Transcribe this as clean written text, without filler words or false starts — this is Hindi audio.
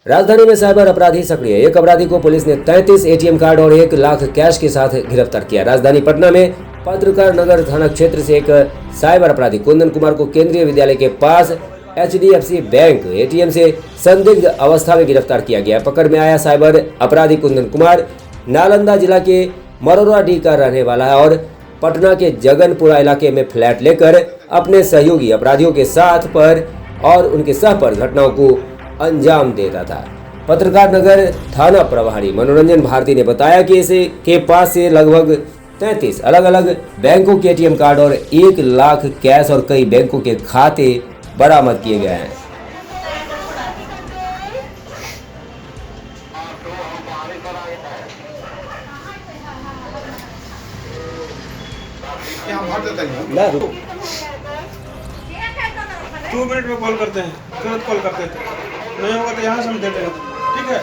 राजधानी में साइबर अपराधी सक्रिय। एक अपराधी को पुलिस ने 33 एटीएम कार्ड और 1 लाख कैश के साथ गिरफ्तार किया। राजधानी पटना में पत्रकार नगर थाना क्षेत्र से एक साइबर अपराधी कुंदन कुमार को केंद्रीय विद्यालय के पास HDFC बैंक एटीएम से संदिग्ध अवस्था में गिरफ्तार किया गया। पकड़ में आया साइबर अपराधी कुंदन कुमार नालंदा जिला के मरोराडीह का रहने वाला है और पटना के जगनपुरा इलाके में फ्लैट लेकर अपने सहयोगी अपराधियों के साथ पर और उनके सह पर घटनाओं को अंजाम देता था। पत्रकार नगर थाना प्रभारी मनोरंजन भारती ने बताया कि इसे के पास से लगभग 33 अलग अलग बैंकों के एटीएम कार्ड और 1 लाख कैश और कई बैंकों के खाते बरामद किए गए हैं। ना 2 मिनट में कॉल करते हैं, तुरंत कॉल करते हैं, नहीं होगा तो यहाँ से हम दे देंगे, ठीक है।